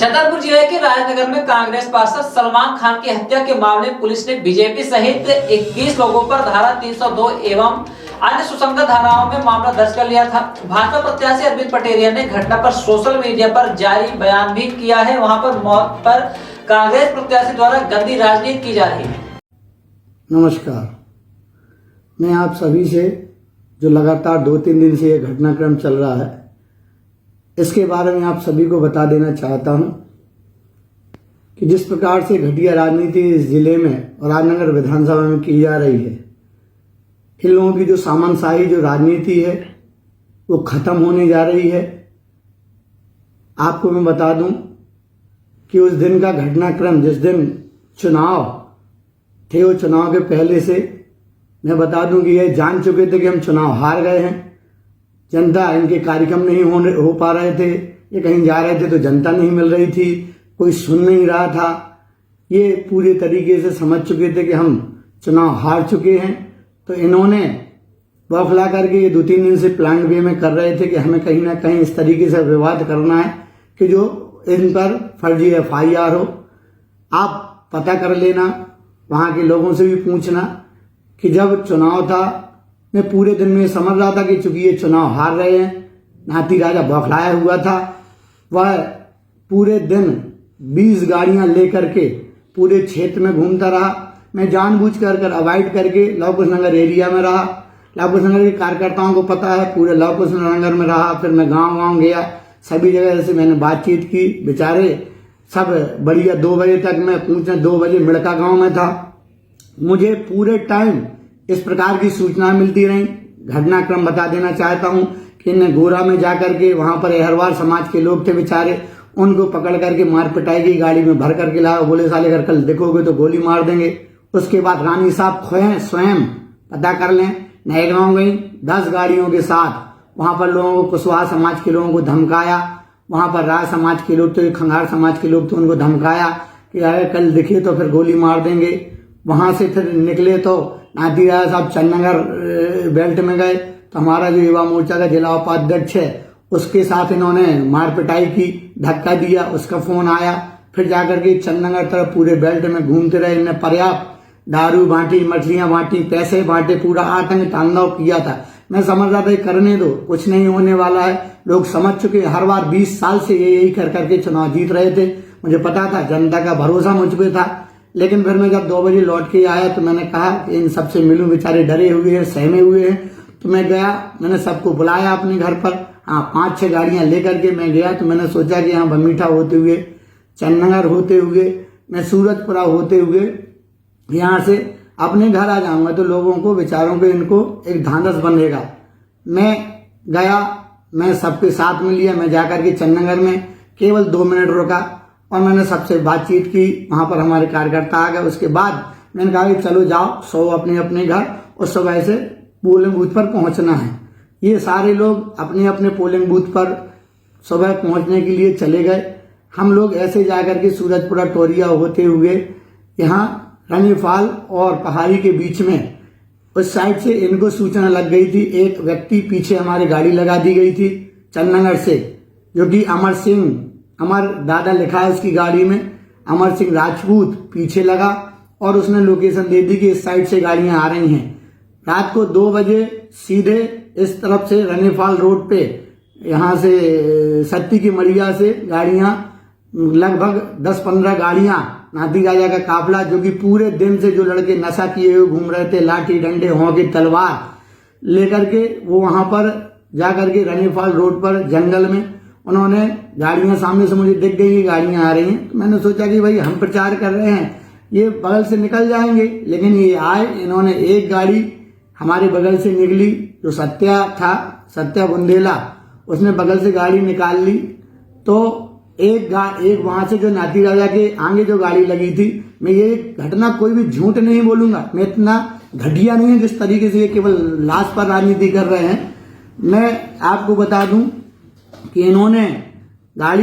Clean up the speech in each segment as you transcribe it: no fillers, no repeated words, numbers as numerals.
छतरपुर जिले के राजनगर में कांग्रेस पार्षद सलमान खान की हत्या के मामले में पुलिस ने बीजेपी सहित 21 लोगों पर धारा 302 एवं अन्य सुसंगत धाराओं में मामला दर्ज कर लिया था। भाजपा प्रत्याशी अरविंद पटेरिया ने घटना पर सोशल मीडिया पर जारी बयान भी किया है। वहां पर मौत पर कांग्रेस प्रत्याशी द्वारा गंदी राजनीति की जा रही है। नमस्कार, मैं आप सभी से जो लगातार 2-3 दिन से ये घटनाक्रम चल रहा है इसके बारे में आप सभी को बता देना चाहता हूं कि जिस प्रकार से घटिया राजनीति इस जिले में और राजनगर विधानसभा में की जा रही है, इन लोगों की जो सामंतशाही जो राजनीति है वो खत्म होने जा रही है। आपको मैं बता दूं कि उस दिन का घटनाक्रम जिस दिन चुनाव थे, वो चुनाव के पहले से मैं बता दूं कि ये जान चुके थे कि हम चुनाव हार गए हैं। जनता इनके कार्यक्रम नहीं हो पा रहे थे, ये कहीं जा रहे थे तो जनता नहीं मिल रही थी, कोई सुन नहीं रहा था। ये पूरे तरीके से समझ चुके थे कि हम चुनाव हार चुके हैं। तो इन्होंने बौखला करके ये 2-3 दिन से प्लान वे में कर रहे थे कि हमें कहीं ना कहीं इस तरीके से विवाद करना है कि जो इन पर फर्जी FIR हो। आप पता कर लेना, वहाँ के लोगों से भी पूछना कि जब चुनाव था मैं पूरे दिन में समझ रहा था कि चूंकि ये चुनाव हार रहे हैं, नाती राजा बौखलाया हुआ था। वह पूरे दिन 20 गाड़ियां लेकर के पूरे क्षेत्र में घूमता रहा। मैं जानबूझकर अवॉइड करके लव कुश नगर एरिया में रहा। लव कुश नगर के कार्यकर्ताओं को पता है, पूरे लव कुश नगर में रहा। फिर मैं गाँव गया, सभी जगह से मैंने बातचीत की। बेचारे सब बढ़िया 2 बजे तक मैं पूछने 2 बजे मिड़का गांव में था। मुझे पूरे टाइम इस प्रकार की सूचना मिलती रही। घटनाक्रम बता देना चाहता हूं कि इन्हें गोरा में जाकर के वहां पर अहरवार समाज के लोग थे बेचारे, उनको पकड़ करके मार पिटाई की, गाड़ी में भर करके लाओ, बोले साले अगर कल देखोगे तो गोली मार देंगे। उसके बाद रानी साहब स्वयं पता कर लें, नए गांव गई 10 गाड़ियों के साथ। वहां पर लोगों को, कुशवाहा समाज के लोगों को धमकाया। वहां पर राय समाज के लोग थे, खंगार समाज के लोग थे, उनको धमकाया कि अगर कल दिखे तो फिर गोली मार देंगे। वहां से फिर निकले तो नाती राजा साहब चंदनगर बेल्ट में गए, तो हमारा जो युवा मोर्चा का जिला उपाध्यक्ष है उसके साथ इन्होंने मार पिटाई की, धक्का दिया, उसका फोन आया। फिर जाकर के चंदनगर तरफ पूरे बेल्ट में घूमते रहे। इन्हें पर्याप्त दारू बांटी, मछलियां बांटी, पैसे बांटे, पूरा आतंक तांडव किया था। मैं समझ रहा था करने दो, कुछ नहीं होने वाला है। लोग समझ चुके, हर बार 20 साल से ये यही कर करके चुनाव जीत रहे थे। मुझे पता था, जनता का भरोसा मुझ पे था। लेकिन फिर मैं जब 2 बजे लौट के आया तो मैंने कहा कि इन सबसे मिलूं, बेचारे डरे हुए हैं, सहमे हुए हैं। तो मैं गया, मैंने सबको बुलाया अपने घर पर। हाँ, 5-6 गाड़ियां लेकर के मैं गया। तो मैंने सोचा कि यहाँ बमीठा होते हुए, चंदनगर होते हुए, मैं सूरजपुरा होते हुए यहाँ से अपने घर आ जाऊंगा तो लोगों को, बेचारों को, इनको एक ढांढस बनेगा। मैं गया, मैं सबके साथ में लिया। मैं जाकर के चंदनगर में केवल 2 मिनट रुका और मैंने सबसे बातचीत की। वहां पर हमारे कार्यकर्ता आ गए। उसके बाद मैंने कहा कि चलो जाओ, सो अपने अपने घर, और सुबह से पोलिंग बूथ पर पहुंचना है। ये सारे लोग अपने अपने पोलिंग बूथ पर सुबह पहुंचने के लिए चले गए। हम लोग ऐसे जाकर के सूरजपुरा टोरिया होते हुए यहाँ रनीफाल और पहाड़ी के बीच में उस साइड से इनको सूचना लग गई थी। एक व्यक्ति पीछे हमारी गाड़ी लगा दी गई थी चंदनगर से, जो कि अमर दादा लिखा है उसकी गाड़ी में, अमर सिंह राजपूत पीछे लगा और उसने लोकेशन दे दी कि इस साइड से गाड़ियां आ रही हैं। रात को 2 बजे सीधे इस तरफ से रनीफाल रोड पे, यहां से सत्ती की मड़िया से गाड़ियां, लगभग 10-15 गाड़ियां, नाती राजा का काफिला, जो कि पूरे दिन से जो लड़के नशा किए हुए घूम रहे थे, लाठी डंडे होंगे तलवार लेकर के, वो वहां पर जाकर के रनीफाल रोड पर जंगल में उन्होंने गाड़ियां, सामने से मुझे दिख गई गाड़ियां आ रही हैं। तो मैंने सोचा कि भाई हम प्रचार कर रहे हैं, ये बगल से निकल जाएंगे। लेकिन ये आए, इन्होंने एक गाड़ी हमारे बगल से निकली, जो सत्या बुंदेला, उसने बगल से गाड़ी निकाल ली। तो एक वहां से जो नाती राजा के आगे जो गाड़ी लगी थी, मैं ये घटना कोई भी झूठ नहीं बोलूंगा, मैं इतना घटिया नहीं है जिस तरीके से ये केवल लाश पर राजनीति कर रहे हैं। मैं आपको बता दूं कि इन्होंने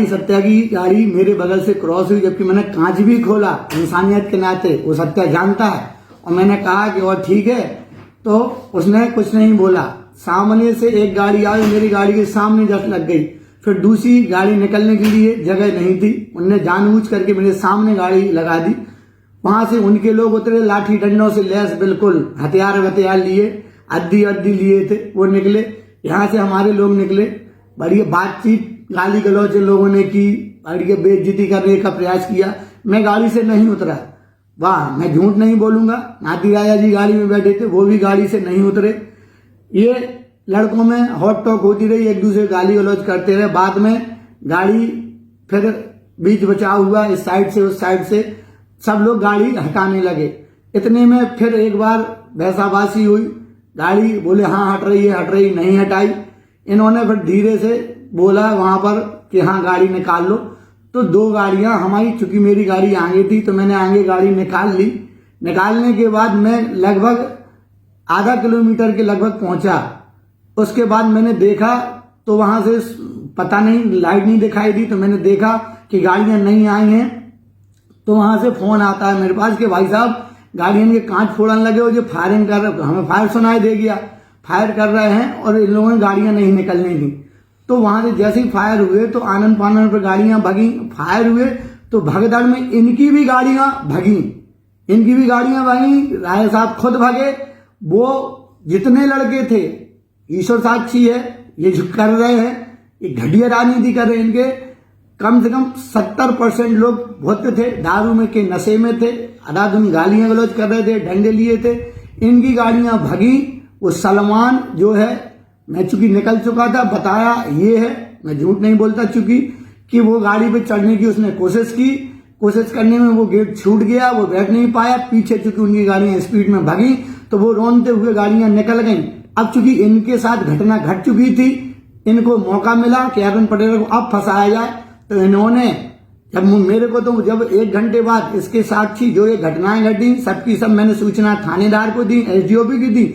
सत्या की गाड़ी मेरे बगल से क्रॉस हुई, जबकि मैंने कांच भी खोला इंसानियत के नाते, वो सत्या जानता है। और मैंने कहा कि और ठीक है, तो उसने कुछ नहीं बोला। सामने से एक गाड़ी आई, मेरी गाड़ी के सामने जस्ट लग गई। फिर दूसरी गाड़ी निकलने के लिए जगह नहीं थी, उनने जानबूझ करके मेरे सामने गाड़ी लगा दी। वहां से उनके लोग उतरे, लाठी डंडों से लैस, बिल्कुल हथियार लिए, अद्दी लिए थे, वो निकले। यहाँ से हमारे लोग निकले, बढ़िया बातचीत, गाली गलौज लोगों ने की, बढ़िया बेइज्जती करने का प्रयास किया। मैं गाड़ी से नहीं उतरा, वाह, मैं झूठ नहीं बोलूंगा। नाती राजा जी गाड़ी में बैठे थे, वो भी गाड़ी से नहीं उतरे। ये लड़कों में हॉट टॉक होती रही, एक दूसरे गाली गलौज करते रहे। बाद में गाड़ी फिर बीच बचाव हुआ, इस साइड से उस साइड से सब लोग गाड़ी हटाने लगे। इतने में फिर एक बार भैंसाबासी हुई, गाड़ी बोले हाँ हट रही, नहीं हटाई। इन्होंने फिर धीरे से बोला वहां पर कि हाँ गाड़ी निकाल लो। तो 2 गाड़ियां हमारी, चूंकि मेरी गाड़ी आगे थी तो मैंने आगे गाड़ी निकाल ली। निकालने के बाद मैं लगभग आधा किलोमीटर के लगभग पहुंचा। उसके बाद मैंने देखा तो वहां से पता नहीं, लाइट नहीं दिखाई दी, तो मैंने देखा कि गाड़ियां नहीं आई हैं। तो वहां से फोन आता है मेरे पास कि भाई साहब गाड़ियों के कांच फोड़ने लगे हो, जो फायरिंग कर रहे, हमें फायर सुनाई दे गया, फायर कर रहे हैं और इन लोगों ने गाड़ियां नहीं निकलने दी। तो वहां से जैसे ही फायर हुए तो आनंद फानन पर गाड़ियां भगी। फायर हुए तो भगदड़ में इनकी भी गाड़ियां भगी। राय साहब खुद भगे। वो जितने लड़के थे, ईश्वर साक्षी है, ये जो कर रहे हैं, ये घटिया राजनीति कर रहे हैं। इनके कम से कम 70% लोग भूत थे, दारू में के नशे में थे, अदाधुन गालियां गलौज कर रहे थे, डंडे लिए थे। इनकी गाड़ियां भगी। वो सलमान जो है, मैं चूंकि निकल चुका था, बताया ये है, मैं झूठ नहीं बोलता, चूंकि कि वो गाड़ी पे चढ़ने की उसने कोशिश करने में वो गेट छूट गया, वो बैठ नहीं पाया। पीछे चूंकि उनकी गाड़ियां स्पीड में भगी तो वो रोनते हुए गाड़ियां निकल गईं। अब चूंकि इनके साथ घटना घट चुकी थी, इनको मौका मिला कि अरुण पटेल को अब फंसाया जाए। तो इन्होंने जब 1 घंटे बाद इसके साक्षी जो ये घटनाएं घटी, सबकी सब मैंने सूचना थानेदार को दी, एसडीओपी की दी।